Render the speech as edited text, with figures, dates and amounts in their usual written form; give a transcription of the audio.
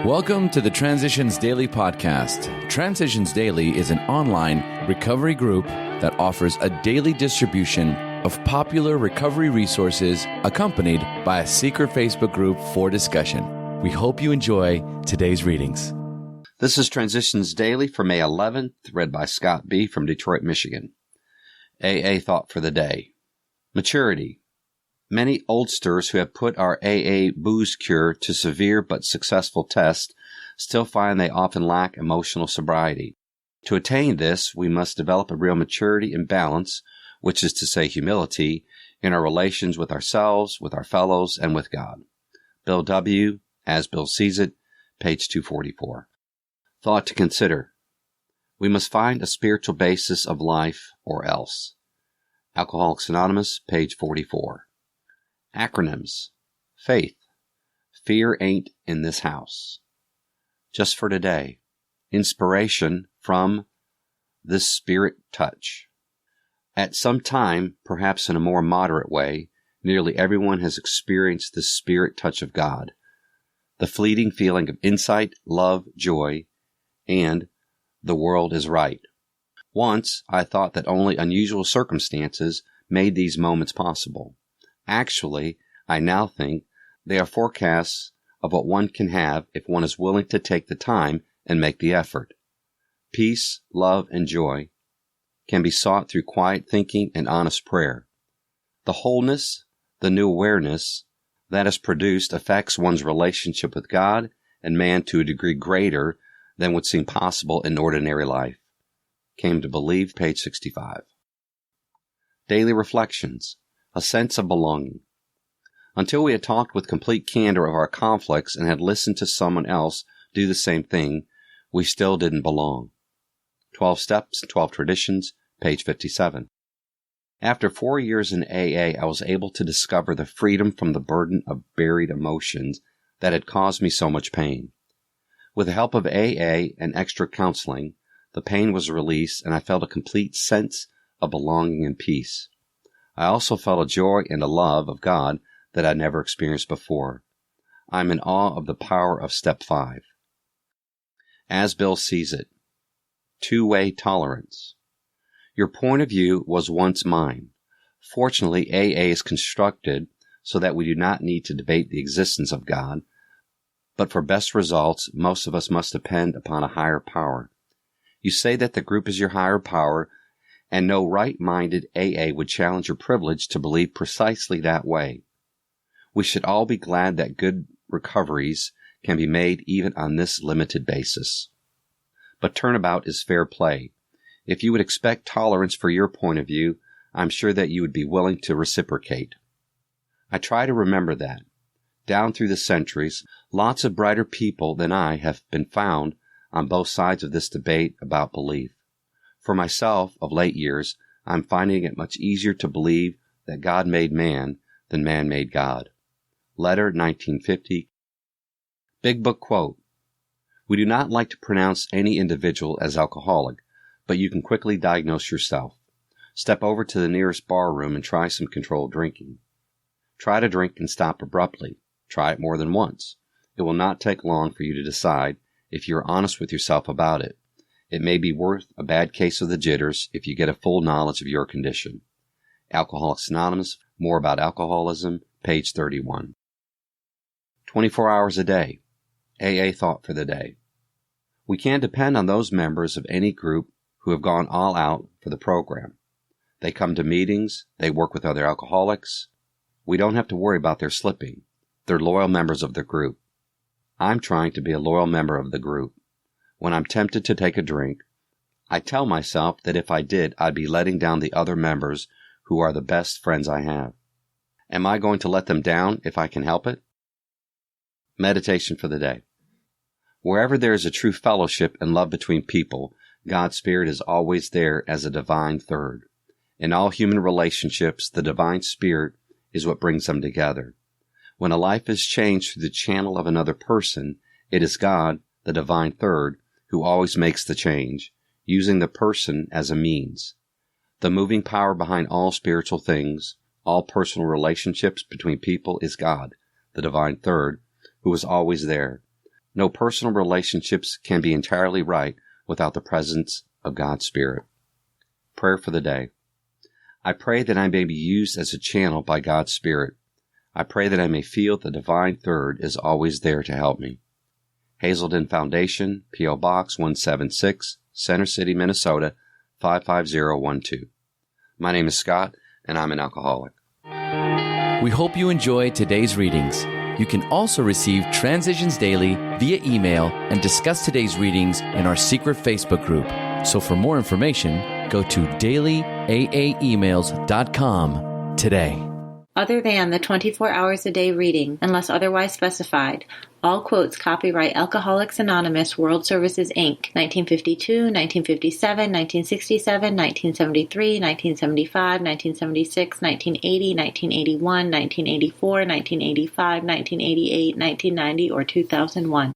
Welcome to the Transitions Daily podcast. Transitions Daily is an online recovery group that offers a daily distribution of popular recovery resources accompanied by a secret Facebook group for discussion. We hope you enjoy today's readings. This is Transitions Daily for May 11th, read by Scott B. from Detroit, Michigan. AA Thought for the Day. Maturity. Many oldsters who have put our AA booze cure to severe but successful test still find they often lack emotional sobriety. To attain this, we must develop a real maturity and balance, which is to say humility, in our relations with ourselves, with our fellows, and with God. Bill W., As Bill Sees It, page 244. Thought to consider. We must find a spiritual basis of life or else. Alcoholics Anonymous, page 44. Acronyms. Faith. Fear ain't in this house. Just for today. Inspiration from this Spirit touch. At some time, perhaps in a more moderate way, nearly everyone has experienced this Spirit touch of God. The fleeting feeling of insight, love, joy, and the world is right. Once, I thought that only unusual circumstances made these moments possible. Actually, I now think they are forecasts of what one can have if one is willing to take the time and make the effort. Peace, love, and joy can be sought through quiet thinking and honest prayer. The wholeness, the new awareness that is produced affects one's relationship with God and man to a degree greater than would seem possible in ordinary life. Came to Believe, page 65. Daily Reflections. A sense of belonging. Until we had talked with complete candor of our conflicts and had listened to someone else do the same thing, we still didn't belong. 12 Steps, 12 Traditions, page 57. After 4 years in AA, I was able to discover the freedom from the burden of buried emotions that had caused me so much pain. With the help of AA and extra counseling, the pain was released and I felt a complete sense of belonging and peace. I also felt a joy and a love of God that I never experienced before. I'm in awe of the power of Step 5. As Bill Sees It. Two-way tolerance. Your point of view was once mine. Fortunately, AA is constructed so that we do not need to debate the existence of God, but for best results, most of us must depend upon a higher power. You say that the group is your higher power, and no right-minded AA would challenge your privilege to believe precisely that way. We should all be glad that good recoveries can be made even on this limited basis. But turnabout is fair play. If you would expect tolerance for your point of view, I'm sure that you would be willing to reciprocate. I try to remember that. Down through the centuries, lots of brighter people than I have been found on both sides of this debate about belief. For myself, of late years, I'm finding it much easier to believe that God made man than man made God. Letter 1950. Big Book Quote. We do not like to pronounce any individual as alcoholic, but you can quickly diagnose yourself. Step over to the nearest bar room and try some controlled drinking. Try to drink and stop abruptly. Try it more than once. It will not take long for you to decide if you are honest with yourself about it. It may be worth a bad case of the jitters if you get a full knowledge of your condition. Alcoholics Anonymous, More About Alcoholism, page 31. 24 hours a day. AA Thought for the Day. We can depend on those members of any group who have gone all out for the program. They come to meetings, they work with other alcoholics. We don't have to worry about their slipping. They're loyal members of the group. I'm trying to be a loyal member of the group. When I'm tempted to take a drink, I tell myself that if I did, I'd be letting down the other members who are the best friends I have. Am I going to let them down if I can help it? Meditation for the day. Wherever there is a true fellowship and love between people, God's Spirit is always there as a divine third. In all human relationships, the divine Spirit is what brings them together. When a life is changed through the channel of another person, it is God, the divine third, who always makes the change, using the person as a means. The moving power behind all spiritual things, all personal relationships between people is God, the divine third, who is always there. No personal relationships can be entirely right without the presence of God's Spirit. Prayer for the day. I pray that I may be used as a channel by God's Spirit. I pray that I may feel the divine third is always there to help me. Hazelden Foundation, P.O. Box 176, Center City, Minnesota 55012. My name is Scott, and I'm an alcoholic. We hope you enjoyed today's readings. You can also receive Transitions Daily via email and discuss today's readings in our secret Facebook group. So for more information, go to dailyaaemails.com today. Other than the 24 hours a day reading, unless otherwise specified, all quotes copyright Alcoholics Anonymous World Services, Inc., 1952, 1957, 1967, 1973, 1975, 1976, 1980, 1981, 1984, 1985, 1988, 1990, or 2001.